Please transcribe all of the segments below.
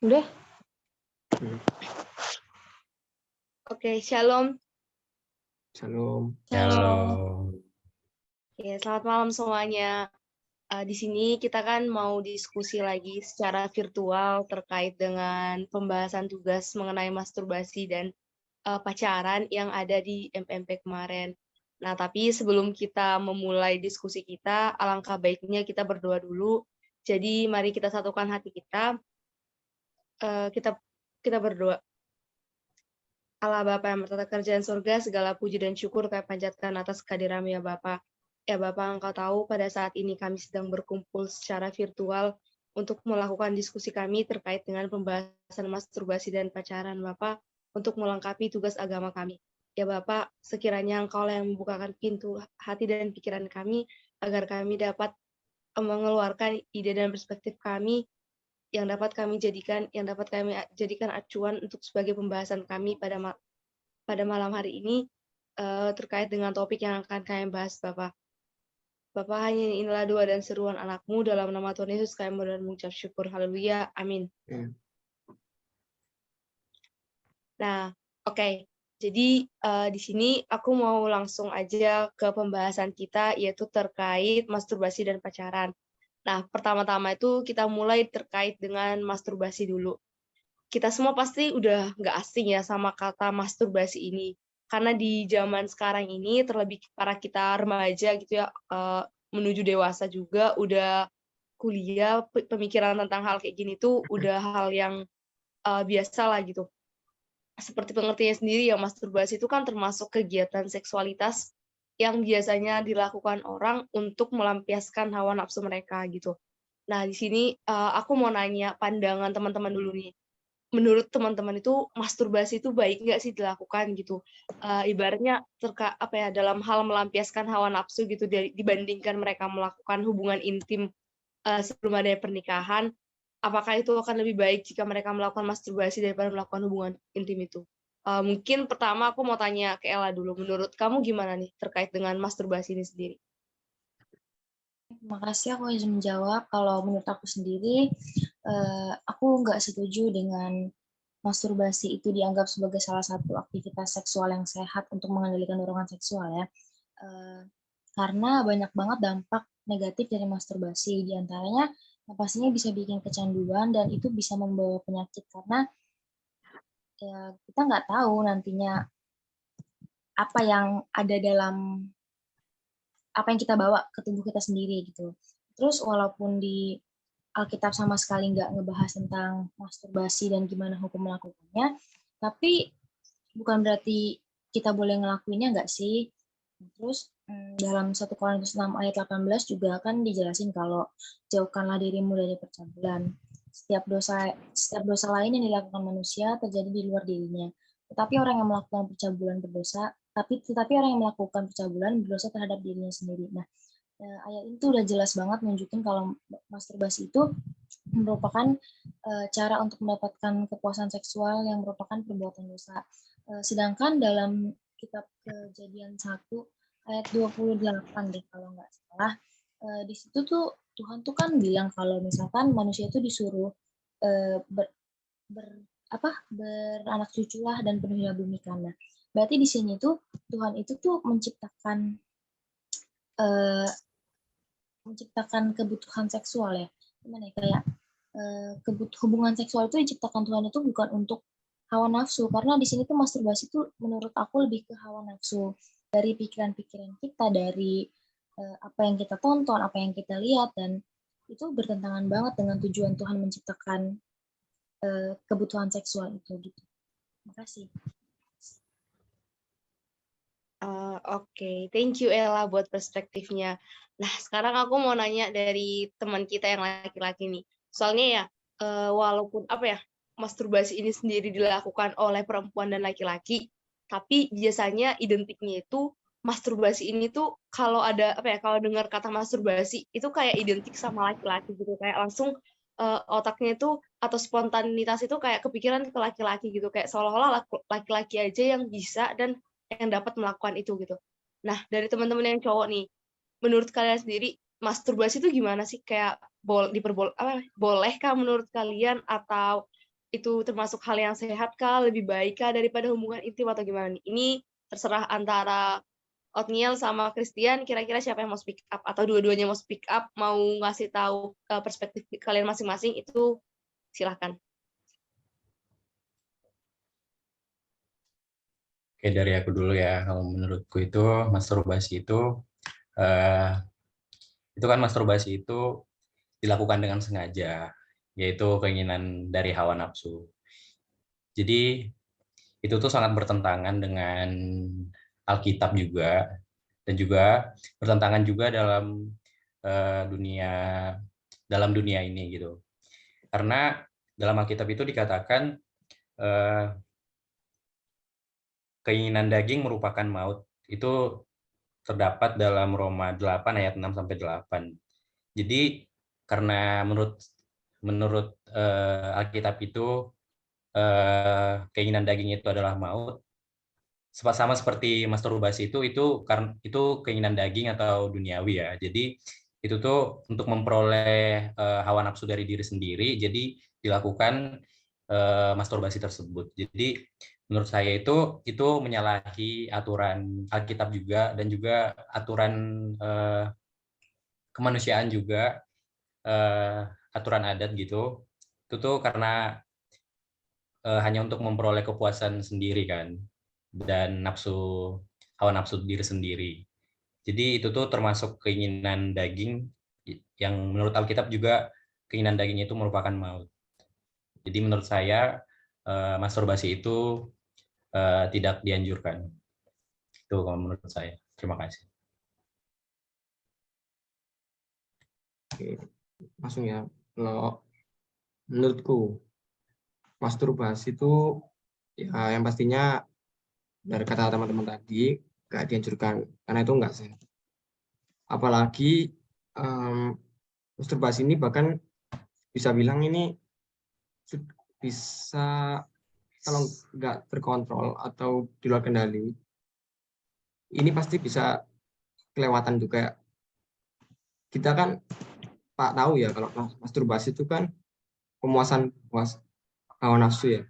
Udah? Oke, shalom. Shalom. Shalom. Oke, selamat malam semuanya. Di sini kita kan mau diskusi lagi secara virtual terkait dengan pembahasan tugas mengenai masturbasi dan pacaran yang ada di MMP kemarin. Nah, tapi sebelum kita memulai diskusi kita, alangkah baiknya kita berdoa dulu. Jadi, mari kita satukan hati kita. Kita berdoa. Allah Bapa yang bertata kerjaan surga, segala puji dan syukur kami panjatkan atas kehadiran-Mu ya Bapa. Ya Bapak, Engkau tahu pada saat ini kami sedang berkumpul secara virtual untuk melakukan diskusi kami terkait dengan pembahasan masturbasi dan pacaran Bapak untuk melengkapi tugas agama kami. Ya Bapak, sekiranya Engkau yang membukakan pintu hati dan pikiran kami agar kami dapat mengeluarkan ide dan perspektif kami yang dapat kami jadikan acuan untuk sebagai pembahasan kami pada malam hari ini terkait dengan topik yang akan kami bahas Bapak. Bapak, hanya inilah doa dan seruan anak-Mu dalam nama Tuhan Yesus kami dan mengucap syukur. Haleluya. Amin. Nah, oke. Jadi di sini aku mau langsung aja ke pembahasan kita yaitu terkait masturbasi dan pacaran. Nah, pertama-tama itu kita mulai terkait dengan masturbasi dulu. Kita semua pasti udah nggak asing ya sama kata masturbasi ini. Karena di zaman sekarang ini, terlebih para kita remaja gitu ya, menuju dewasa juga, udah kuliah, pemikiran tentang hal kayak gini tuh udah hal yang biasa lah gitu. Seperti pengertiannya sendiri ya, masturbasi itu kan termasuk kegiatan seksualitas yang biasanya dilakukan orang untuk melampiaskan hawa nafsu mereka gitu. Nah, di sini aku mau nanya pandangan teman-teman dulu nih. Menurut teman-teman itu masturbasi itu baik nggak sih dilakukan gitu? Ibaratnya dalam hal melampiaskan hawa nafsu gitu dibandingkan mereka melakukan hubungan intim sebelum adanya pernikahan, apakah itu akan lebih baik jika mereka melakukan masturbasi daripada melakukan hubungan intim itu? Mungkin pertama aku mau tanya ke Ella dulu. Menurut kamu gimana nih terkait dengan masturbasi ini sendiri? Terima kasih, aku izin menjawab. Kalau menurut aku sendiri, aku nggak setuju dengan masturbasi itu dianggap sebagai salah satu aktivitas seksual yang sehat untuk mengendalikan dorongan seksual ya. Karena banyak banget dampak negatif dari masturbasi. Di antaranya, pastinya bisa bikin kecanduan dan itu bisa membawa penyakit karena ya, kita nggak tahu nantinya apa yang ada dalam apa yang kita bawa ke tubuh kita sendiri gitu. Terus walaupun di Alkitab sama sekali nggak ngebahas tentang masturbasi dan gimana hukum melakukannya, tapi bukan berarti kita boleh ngelakuinnya nggak sih? Terus dalam 1 Korintus 6 ayat 18 juga kan dijelasin kalau jauhkanlah dirimu dari percabulan. Setiap dosa lain yang dilakukan manusia terjadi di luar dirinya. Tetapi orang yang melakukan percabulan berdosa, tetapi orang yang melakukan percabulan berdosa terhadap dirinya sendiri. Nah, ayat itu udah jelas banget nunjukin kalau masturbasi itu merupakan cara untuk mendapatkan kepuasan seksual yang merupakan perbuatan dosa. Sedangkan dalam kitab Kejadian 1 ayat 28 deh kalau nggak salah, di situ tuh Tuhan tuh kan bilang kalau misalkan manusia itu disuruh beranak cuculah dan penuhilah bumi kan. Nah, berarti di sini tuh Tuhan itu tuh menciptakan kebutuhan seksual ya. Gimana ya, kayak hubungan seksual itu diciptakan Tuhan itu bukan untuk hawa nafsu, karena di sini tuh masturbasi tuh menurut aku lebih ke hawa nafsu dari pikiran-pikiran kita, dari apa yang kita tonton, apa yang kita lihat, dan itu bertentangan banget dengan tujuan Tuhan menciptakan kebutuhan seksual itu gitu. Terima kasih. Oke, thank you Ella buat perspektifnya. Nah, sekarang aku mau nanya dari teman kita yang laki-laki nih. Soalnya ya, walaupun masturbasi ini sendiri dilakukan oleh perempuan dan laki-laki, tapi biasanya identiknya itu masturbasi ini tuh kalau dengar kata masturbasi itu kayak identik sama laki-laki gitu, kayak langsung otaknya itu atau spontanitas itu kayak kepikiran ke laki-laki gitu, kayak seolah-olah laki-laki aja yang bisa dan yang dapat melakukan itu gitu. Nah, dari teman-teman yang cowok nih, menurut kalian sendiri masturbasi itu gimana sih? Kayak bolehkah menurut kalian atau itu termasuk hal yang sehat kah, lebih baik kah daripada hubungan intim atau gimana nih? Ini terserah antara Othniel sama Christian, kira-kira siapa yang mau speak up atau dua-duanya mau speak up, mau ngasih tahu perspektif kalian masing-masing, itu silahkan. Oke, dari aku dulu ya. Kalau menurutku itu masturbasi itu kan masturbasi itu dilakukan dengan sengaja, yaitu keinginan dari hawa nafsu. Jadi itu tuh sangat bertentangan dengan Alkitab juga, dan juga bertentangan juga eh, dunia dunia ini gitu. Karena dalam Alkitab itu dikatakan eh, keinginan daging merupakan maut. Itu terdapat dalam Roma 8 ayat 6 sampai 8. Jadi karena menurut Alkitab itu keinginan daging itu adalah maut, sama seperti masturbasi itu karena itu keinginan daging atau duniawi ya. Jadi itu tuh untuk memperoleh hawa nafsu dari diri sendiri, jadi dilakukan masturbasi tersebut. Jadi menurut saya itu menyalahi aturan Alkitab juga, dan juga aturan kemanusiaan juga, aturan adat gitu. Itu tuh karena hanya untuk memperoleh kepuasan sendiri kan, dan hawa nafsu diri sendiri. Jadi itu tuh termasuk keinginan daging yang menurut Alkitab juga keinginan daging itu merupakan maut. Jadi menurut saya masturbasi itu tidak dianjurkan. Itu kalau menurut saya. Terima kasih. Oke, langsung ya. Kalau menurutku masturbasi itu ya yang pastinya dari kata teman-teman tadi nggak dianjurkan karena itu nggak sehat. Apalagi masturbasi ini bahkan bisa bilang ini bisa kalau nggak terkontrol atau di luar kendali, ini pasti bisa kelewatan juga. Kita kan Pak tahu ya kalau masturbasi itu kan pemuasan hawa nafsu ya.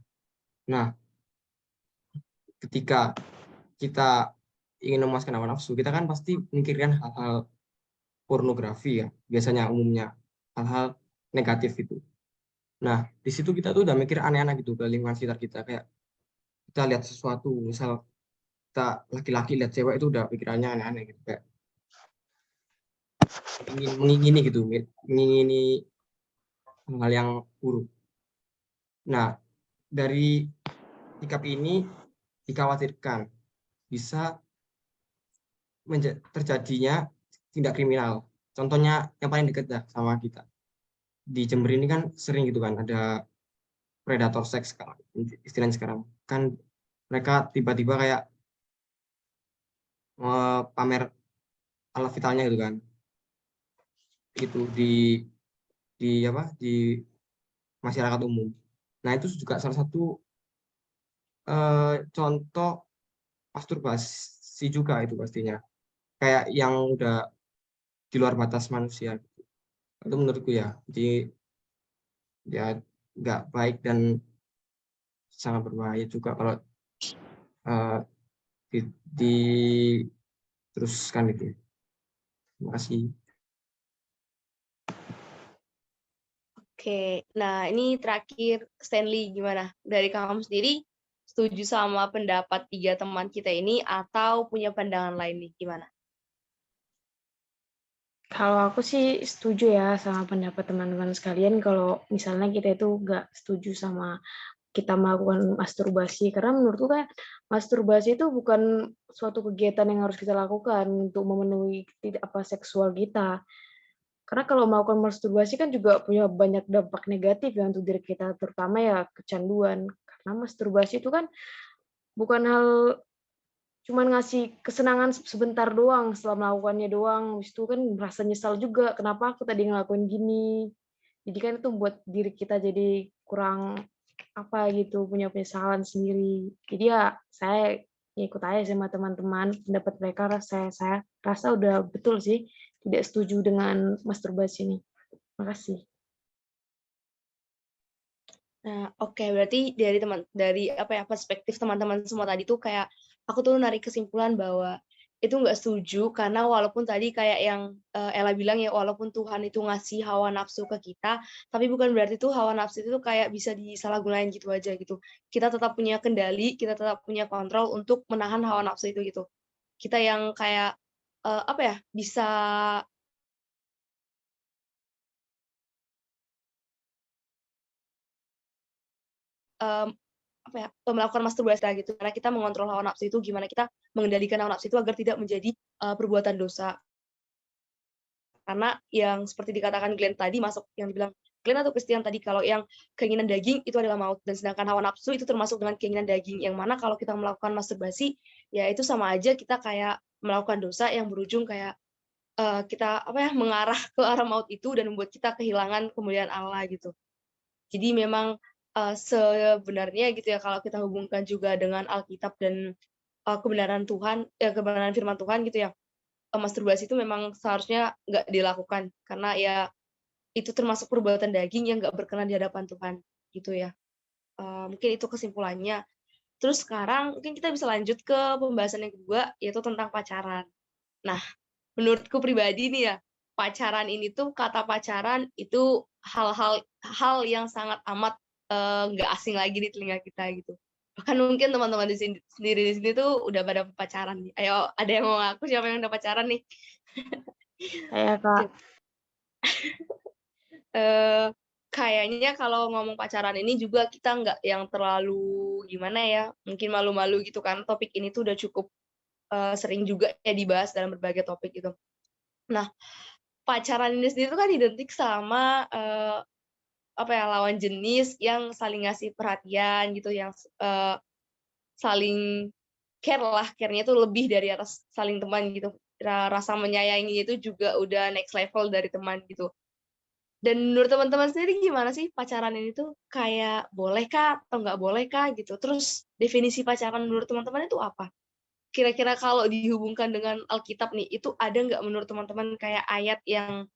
Nah, ketika kita ingin memuaskan hawa nafsu, kita kan pasti memikirkan hal-hal pornografi ya, biasanya umumnya hal-hal negatif itu. Nah, di situ kita tuh udah mikir aneh-aneh gitu ke lingkungan sekitar kita, kayak kita lihat sesuatu, misal kita laki-laki lihat cewek itu udah pikirannya aneh-aneh gitu, kayak ingin mengingini gitu, mengingini hal yang buruk. Nah, dari sikap ini dikhawatirkan bisa terjadinya tindak kriminal. Contohnya yang paling dekat dah sama kita. Di Jember ini kan sering gitu kan, ada predator seks istilahnya sekarang. Kan mereka tiba-tiba kayak pamer alat vitalnya gitu kan. Itu di masyarakat umum. Nah, itu juga salah satu contoh masturbasi juga itu pastinya. Kayak yang udah di luar batas manusia. Itu menurutku ya. Jadi ya nggak baik dan sangat berbahaya juga kalau diteruskan itu. Terima kasih. Oke, nah ini terakhir Stanley, gimana? Dari kamu sendiri, setuju sama pendapat 3 teman kita ini atau punya pandangan lain nih, gimana? Kalau aku sih setuju ya sama pendapat teman-teman sekalian kalau misalnya kita itu nggak setuju sama kita melakukan masturbasi. Karena menurutku kan masturbasi itu bukan suatu kegiatan yang harus kita lakukan untuk memenuhi seksual kita. Karena kalau melakukan masturbasi kan juga punya banyak dampak negatif ya untuk diri kita, terutama ya kecanduan. Karena masturbasi itu kan bukan hal cuman ngasih kesenangan sebentar doang, setelah melakukannya doang, habis itu kan merasa nyesal juga, kenapa aku tadi ngelakuin gini. Jadi kan itu buat diri kita jadi kurang gitu, punya penyesalan sendiri. Jadi ya saya ikut aja sama teman-teman, pendapat mereka saya rasa udah betul sih, tidak setuju dengan masturbasi ini. Makasih. Nah, oke, berarti dari apa ya, perspektif teman-teman semua tadi tuh kayak aku tuh narik kesimpulan bahwa itu nggak setuju karena walaupun tadi kayak yang Ella bilang ya, walaupun Tuhan itu ngasih hawa nafsu ke kita, tapi bukan berarti tuh hawa nafsu itu tuh kayak bisa disalahgunain gitu aja gitu. Kita tetap punya kendali, kita tetap punya kontrol untuk menahan hawa nafsu itu gitu. Kita yang kayak apa ya, bisa mmm, apa ya, melakukan masturbasi lah gitu, karena kita mengontrol hawa nafsu itu, gimana kita mengendalikan hawa nafsu itu agar tidak menjadi perbuatan dosa. Karena yang seperti dikatakan Glenn tadi, masuk yang dibilang Glenn atau Christian tadi, kalau yang keinginan daging itu adalah maut, dan sedangkan hawa nafsu itu termasuk dengan keinginan daging, yang mana kalau kita melakukan masturbasi, ya itu sama aja kita kayak melakukan dosa yang berujung kayak kita apa ya, mengarah ke arah maut itu dan membuat kita kehilangan kemuliaan Allah gitu. Jadi memang sebenarnya gitu ya, kalau kita hubungkan juga dengan Alkitab dan kebenaran Tuhan, kebenaran firman Tuhan gitu ya, masturbasi itu memang seharusnya nggak dilakukan, karena ya itu termasuk perbuatan daging yang nggak berkenan di hadapan Tuhan, gitu ya. Mungkin itu kesimpulannya. Terus sekarang mungkin kita bisa lanjut ke pembahasan yang kedua, yaitu tentang pacaran. Nah, menurutku pribadi nih ya, pacaran ini tuh, kata pacaran itu hal yang sangat amat, nggak asing lagi di telinga kita gitu. Bahkan mungkin teman-teman sendiri di sini tuh udah pada pacaran nih. Ayo, ada yang mau ngaku siapa yang udah pacaran nih? Saya Kak. Kayaknya kalau ngomong pacaran ini juga kita nggak yang terlalu gimana ya, mungkin malu-malu gitu kan, topik ini tuh udah cukup, sering juga ya dibahas dalam berbagai topik gitu. Nah, pacaran ini sendiri tuh kan identik sama, apa ya, lawan jenis yang saling ngasih perhatian gitu, yang saling care-nya tuh lebih dari atas saling teman gitu. Rasa menyayanginya itu juga udah next level dari teman gitu. Dan menurut teman-teman sendiri gimana sih pacaran ini tuh, kayak boleh kah atau nggak boleh kah gitu? Terus definisi pacaran menurut teman-teman itu apa? Kira-kira kalau dihubungkan dengan Alkitab nih, itu ada nggak menurut teman-teman kayak ayat yang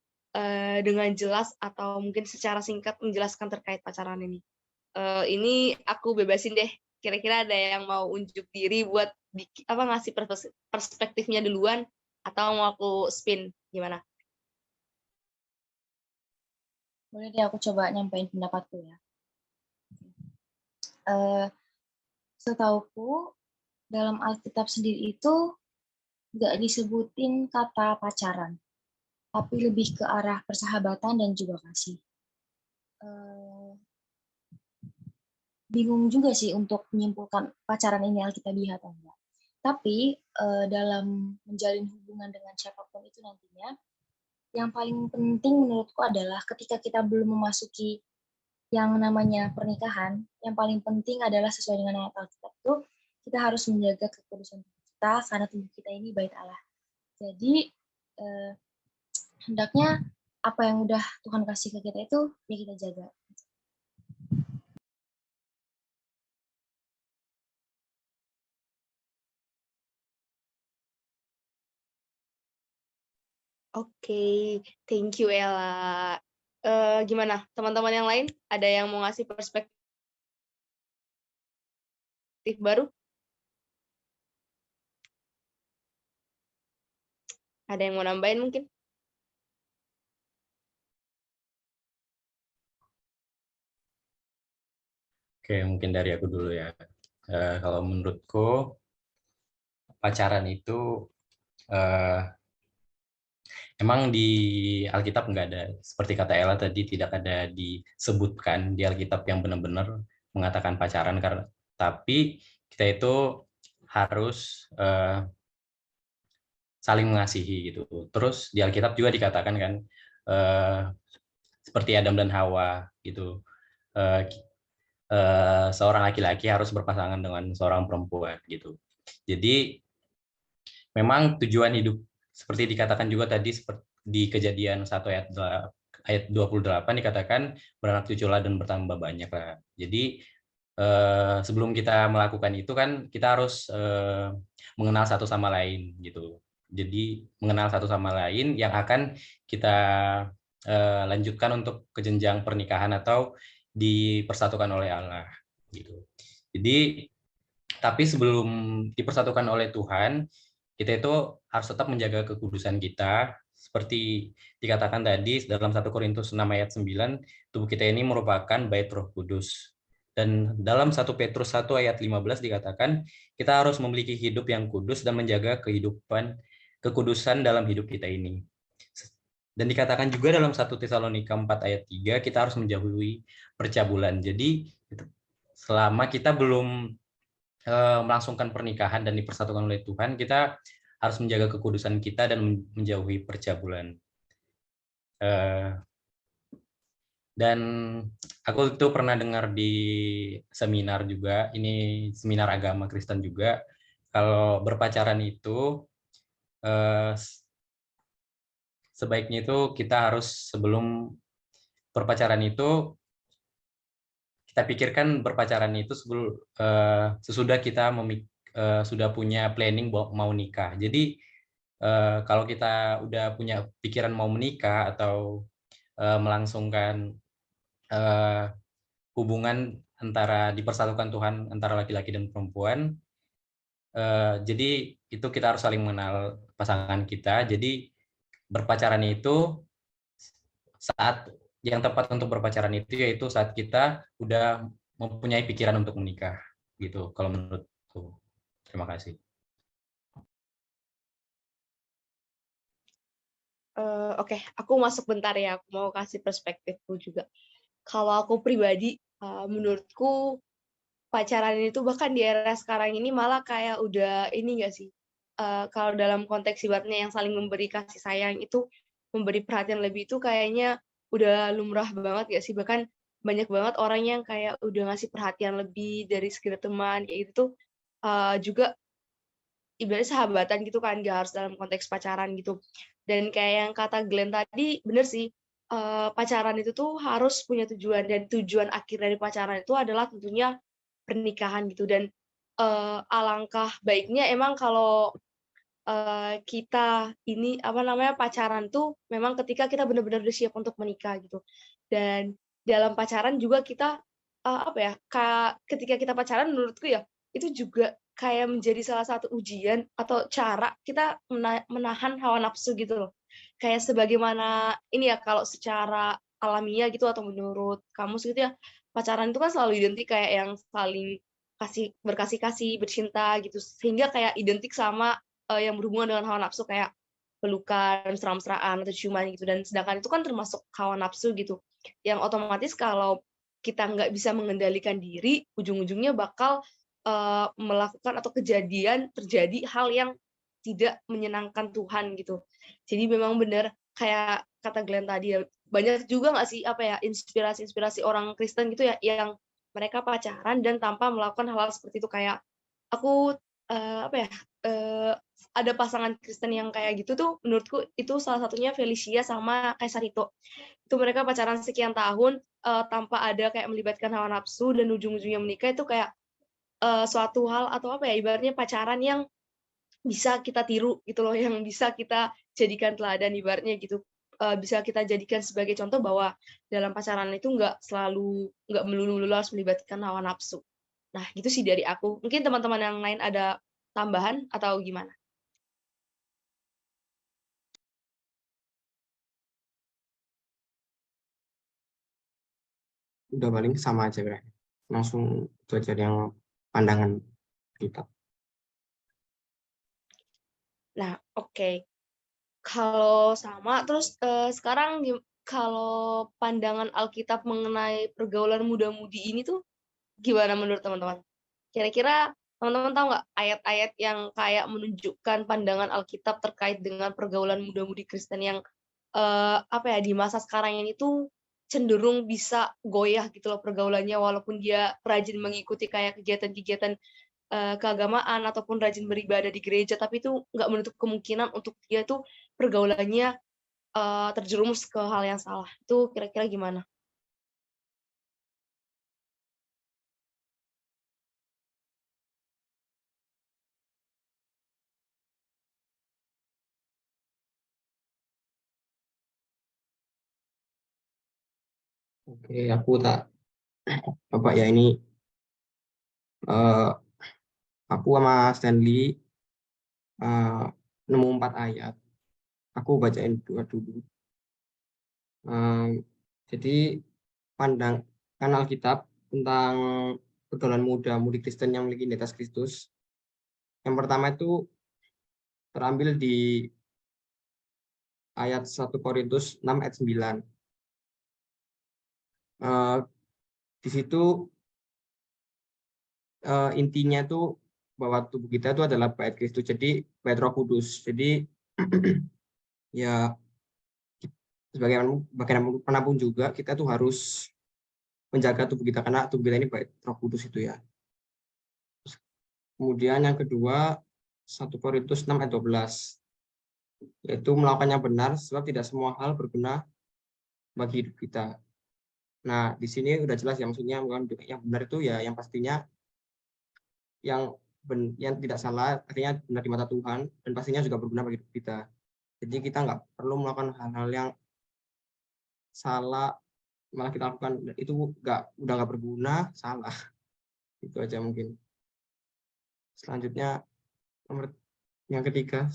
dengan jelas atau mungkin secara singkat menjelaskan terkait pacaran ini? Ini aku bebasin deh, kira-kira ada yang mau unjuk diri buat ngasih perspektifnya duluan, atau mau aku spin, gimana? Boleh deh aku coba nyampein pendapatku ya. Setauku dalam Alkitab sendiri itu nggak disebutin kata pacaran, tapi lebih ke arah persahabatan dan juga kasih. Bingung juga sih untuk menyimpulkan pacaran ini alkitabiah atau enggak. Tapi dalam menjalin hubungan dengan siapapun itu nantinya, yang paling penting menurutku adalah ketika kita belum memasuki yang namanya pernikahan, yang paling penting adalah sesuai dengan ayat Alkitab itu, kita harus menjaga kekudusan kita karena tubuh kita ini bait Allah. Jadi hendaknya apa yang udah Tuhan kasih ke kita itu ya kita jaga. Oke, thank you Ella. Gimana teman-teman yang lain? Ada yang mau ngasih perspektif baru? Ada yang mau nambahin mungkin? Oke, mungkin dari aku dulu ya. Kalau menurutku pacaran itu emang di Alkitab nggak ada, seperti kata Ella tadi, tidak ada disebutkan di Alkitab yang benar-benar mengatakan pacaran, karena tapi kita itu harus saling mengasihi gitu. Terus di Alkitab juga dikatakan kan seperti Adam dan Hawa gitu. Seorang laki-laki harus berpasangan dengan seorang perempuan gitu. Jadi memang tujuan hidup seperti dikatakan juga tadi di Kejadian 1 ayat 28 dikatakan beranak cuculah dan bertambah banyak lah. Jadi sebelum kita melakukan itu kan kita harus mengenal satu sama lain gitu. Jadi mengenal satu sama lain yang akan kita lanjutkan untuk ke jenjang pernikahan atau dipersatukan oleh Allah gitu. Jadi tapi sebelum dipersatukan oleh Tuhan, kita itu harus tetap menjaga kekudusan kita. Seperti dikatakan tadi dalam 1 Korintus 6 ayat 9, tubuh kita ini merupakan bait Roh Kudus. Dan dalam 1 Petrus 1 ayat 15 dikatakan, kita harus memiliki hidup yang kudus dan menjaga kekudusan dalam hidup kita ini. Dan dikatakan juga dalam 1 Tesalonika 4 ayat 3, kita harus menjauhi percabulan. Jadi selama kita belum melangsungkan pernikahan dan dipersatukan oleh Tuhan, kita harus menjaga kekudusan kita dan menjauhi percabulan. Dan aku itu pernah dengar di seminar juga, ini seminar agama Kristen juga, kalau berpacaran itu sebaiknya itu kita harus sebelum berpacaran itu kita pikirkan berpacaran itu sesudah kita sudah punya planning mau nikah. Jadi kalau kita udah punya pikiran mau menikah atau melangsungkan hubungan antara dipersatukan Tuhan antara laki-laki dan perempuan, jadi itu kita harus saling mengenal pasangan kita. Jadi berpacaran itu saat yang tepat untuk berpacaran itu yaitu saat kita udah mempunyai pikiran untuk menikah gitu kalau menurutku. Terima kasih. Oke, aku masuk bentar ya. Aku mau kasih perspektifku juga. Kalau aku pribadi, menurutku pacaran itu bahkan di era sekarang ini malah kayak udah ini nggak sih? Kalau dalam konteks ibaratnya yang saling memberi kasih sayang itu memberi perhatian lebih itu kayaknya udah lumrah banget nggak sih? Bahkan banyak banget orang yang kayak udah ngasih perhatian lebih dari sekedar teman kayak gitu tuh juga ibaratnya sahabatan gitu kan, nggak harus dalam konteks pacaran gitu. Dan kayak yang kata Glenn tadi, bener sih, pacaran itu tuh harus punya tujuan, dan tujuan akhir dari pacaran itu adalah tentunya pernikahan gitu. Dan alangkah baiknya emang kalau kita ini, apa namanya, pacaran tuh memang ketika kita benar-benar udah siap untuk menikah gitu. Dan dalam pacaran juga kita, apa ya, ketika kita pacaran menurutku ya, itu juga kayak menjadi salah satu ujian atau cara kita menahan hawa nafsu gitu loh. Kayak sebagaimana ini ya, kalau secara alamiah gitu atau menurut kamus gitu ya, pacaran itu kan selalu identik kayak yang saling berkasih-kasih, bercinta gitu, sehingga kayak identik sama yang berhubungan dengan hawa nafsu kayak pelukan, mesra-mesraan, atau ciuman gitu, dan sedangkan itu kan termasuk hawa nafsu gitu, yang otomatis kalau kita nggak bisa mengendalikan diri, ujung-ujungnya bakal melakukan atau terjadi hal yang tidak menyenangkan Tuhan gitu. Jadi memang benar kayak kata Glenn tadi ya, banyak juga nggak sih apa ya inspirasi-inspirasi orang Kristen gitu ya yang mereka pacaran dan tanpa melakukan hal-hal seperti itu kayak aku apa ya ada pasangan Kristen yang kayak gitu tuh menurutku itu salah satunya Felicia sama Kaisarito. Itu mereka pacaran sekian tahun tanpa ada kayak melibatkan hawa nafsu dan ujung-ujungnya menikah itu kayak suatu hal atau apa ya ibaratnya pacaran yang bisa kita tiru gitu loh, yang bisa kita jadikan teladan ibaratnya gitu. Bisa kita jadikan sebagai contoh bahwa dalam pacaran itu nggak melulu harus melibatkan hawa nafsu. Nah, gitu sih dari aku. Mungkin teman-teman yang lain ada tambahan atau gimana? Udah paling sama aja kan. Langsung itu aja yang pandangan kita. Nah, oke. Kalau sama, terus sekarang kalau pandangan Alkitab mengenai pergaulan muda-mudi ini tuh gimana menurut teman-teman? Kira-kira teman-teman tahu nggak ayat-ayat yang kayak menunjukkan pandangan Alkitab terkait dengan pergaulan muda-mudi Kristen yang apa ya di masa sekarang ini tuh cenderung bisa goyah gitu loh pergaulannya walaupun dia rajin mengikuti kayak kegiatan-kegiatan keagamaan ataupun rajin beribadah di gereja, tapi itu nggak menutup kemungkinan untuk dia tuh pergaulannya terjerumus ke hal yang salah. Itu kira-kira gimana? Oke, aku tak Bapak ya, ini aku sama Stanley nemu 4 ayat. Aku bacain 2 dulu. Jadi kan Alkitab tentang pergaulan mudi Kristen yang memiliki identitas Kristus. Yang pertama itu terambil di ayat 1 Korintus 6 ayat 9. Di situ intinya itu bahwa tubuh kita itu adalah bait Kristus, jadi bait Roh Kudus. Jadi ya bagaimanapun juga kita tuh harus menjaga tubuh kita, karena tubuh kita ini bait Roh Kudus itu ya. Kemudian yang kedua 1 Korintus 6 ayat 12, yaitu melakukan yang benar sebab tidak semua hal berguna bagi hidup kita. Nah, di sini udah jelas ya, maksudnya yang benar itu ya yang pastinya yang tidak salah, artinya benar di mata Tuhan, dan pastinya juga berguna bagi hidup kita. Jadi kita nggak perlu melakukan hal-hal yang salah, malah kita lakukan itu udah nggak berguna, salah. Itu aja mungkin. Selanjutnya nomor yang ketiga,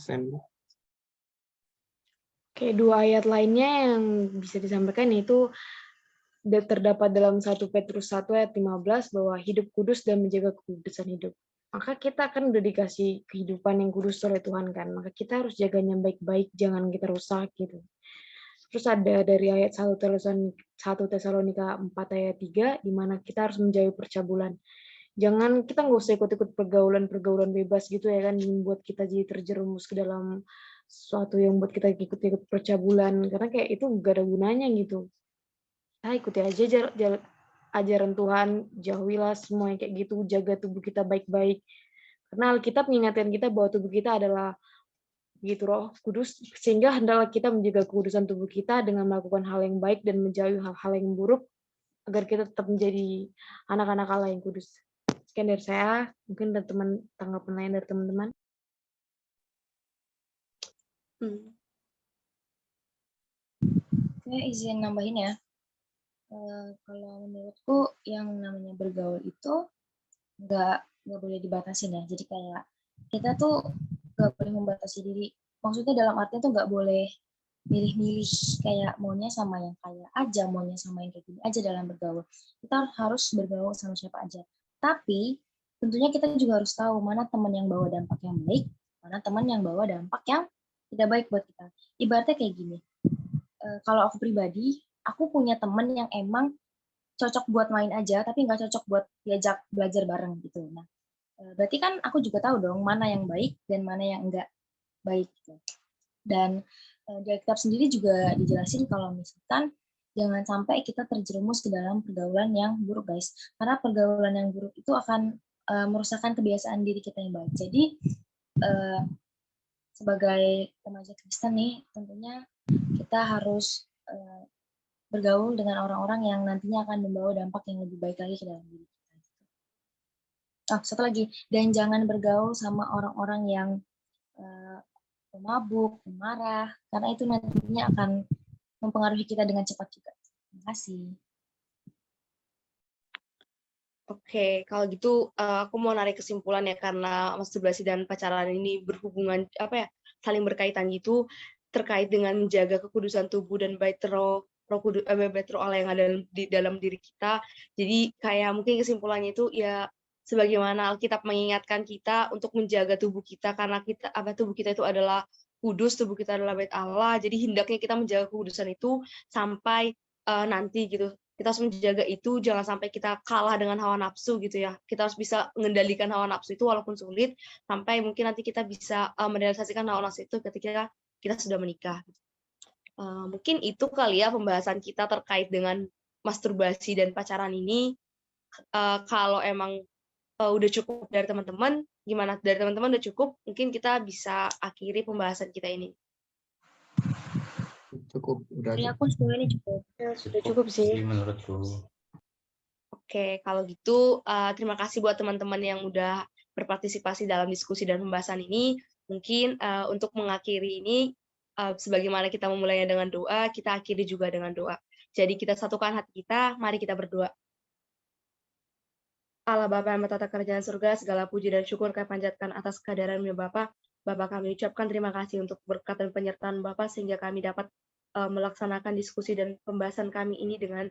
Oke, 2 ayat lainnya yang bisa disampaikan yaitu terdapat dalam 1 Petrus 1 ayat 15 bahwa hidup kudus dan menjaga kekudusan hidup. Maka kita kan udah dikasih kehidupan yang kudus oleh Tuhan kan, maka kita harus jaganya baik-baik, jangan kita rusak gitu. Terus ada dari ayat 1 Tesalonika 4 ayat 3, di mana kita harus menjauhi percabulan. Kita nggak usah ikut-ikut pergaulan bebas gitu ya kan, membuat kita jadi terjerumus ke dalam sesuatu yang buat kita ikut-ikut percabulan, karena kayak itu nggak ada gunanya gitu. Kita ikuti aja ajaran Tuhan, jauhilah semua yang kayak gitu, jaga tubuh kita baik-baik. Karena Alkitab mengingatkan kita bahwa tubuh kita adalah gitu Roh Kudus, sehingga hendaklah kita menjaga kekudusan tubuh kita dengan melakukan hal yang baik dan menjauhi hal-hal yang buruk, agar kita tetap menjadi anak-anak Allah yang kudus. Sekian dari saya, mungkin ada tanggapan lain dari teman-teman. Saya izin nambahin ya. Kalau menurutku yang namanya bergaul itu nggak boleh dibatasin ya. Jadi kayak kita tuh nggak boleh membatasi diri. Maksudnya dalam artinya tuh nggak boleh milih-milih kayak maunya sama yang kaya aja, maunya sama yang kayak gini aja dalam bergaul. Kita harus bergaul sama siapa aja. Tapi tentunya kita juga harus tahu mana teman yang bawa dampak yang baik, mana teman yang bawa dampak yang tidak baik buat kita. Ibaratnya kayak gini. Kalau aku pribadi, aku punya teman yang emang cocok buat main aja, tapi nggak cocok buat diajak belajar bareng gitu. Nah, berarti kan aku juga tahu dong mana yang baik dan mana yang enggak baik. Gitu. Dan di Alkitab sendiri juga dijelasin kalau misalkan jangan sampai kita terjerumus ke dalam pergaulan yang buruk, guys. Karena pergaulan yang buruk itu akan merusakkan kebiasaan diri kita yang baik. Jadi sebagai remaja Kristen nih, tentunya kita harus bergaul dengan orang-orang yang nantinya akan membawa dampak yang lebih baik lagi ke dalam diri kita. Satu lagi, dan jangan bergaul sama orang-orang yang pemabuk, pemarah, karena itu nantinya akan mempengaruhi kita dengan cepat juga. Terima kasih. Oke, kalau gitu aku mau narik kesimpulan ya, karena masturbasi dan pacaran ini berhubungan saling berkaitan gitu, terkait dengan menjaga kekudusan tubuh dan bait roh Allah yang ada di dalam diri kita. Jadi kayak mungkin kesimpulannya itu ya sebagaimana Alkitab mengingatkan kita untuk menjaga tubuh kita, karena tubuh kita itu adalah kudus, tubuh kita adalah bait Allah. Jadi hendaknya kita menjaga kekudusan itu sampai nanti gitu. Kita harus menjaga itu, jangan sampai kita kalah dengan hawa nafsu gitu ya. Kita harus bisa mengendalikan hawa nafsu itu walaupun sulit, sampai mungkin nanti kita bisa merealisasikan hawa nafsu itu ketika kita sudah menikah. Mungkin itu kali ya pembahasan kita terkait dengan masturbasi dan pacaran ini. Kalau emang udah cukup dari teman-teman, gimana? Dari teman-teman udah cukup, mungkin kita bisa akhiri pembahasan kita ini. Cukup, udah Dari cukup. aku sejauh ini cukup. Ya, sudah cukup sih. Menurutku. Oke, kalau gitu terima kasih buat teman-teman yang udah berpartisipasi dalam diskusi dan pembahasan ini. Mungkin untuk mengakhiri ini, sebagaimana kita memulainya dengan doa, kita akhiri juga dengan doa. Jadi kita satukan hati kita, mari kita berdoa. Allah Bapa yang bertata kerajaan surga, segala puji dan syukur kami panjatkan atas kehadiran-Mu Bapa. Bapak kami ucapkan terima kasih untuk berkat dan penyertaan Bapak sehingga kami dapat melaksanakan diskusi dan pembahasan kami ini dengan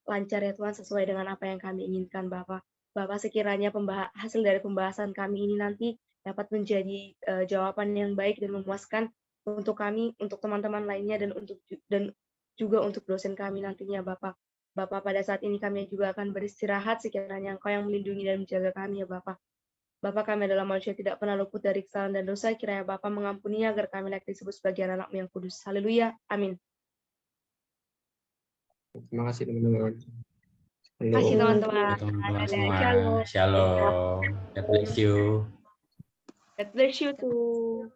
lancar ya Tuhan, sesuai dengan apa yang kami inginkan Bapak. Bapak sekiranya hasil dari pembahasan kami ini nanti dapat menjadi jawaban yang baik dan memuaskan untuk kami, untuk teman-teman lainnya dan juga untuk dosen kami nantinya Bapak. Bapak, pada saat ini kami juga akan beristirahat sekiranya Engkau yang melindungi dan menjaga kami ya Bapak. Bapak, kami adalah manusia tidak pernah luput dari kesalahan dan dosa, kiranya Bapak mengampuninya agar kami layak disebut sebagai anak-Mu yang kudus. Haleluya. Amin. Terima kasih teman-teman. Terima kasih Halo. teman-teman. teman-teman semua. Shalom. Shalom. God bless you. God bless you too.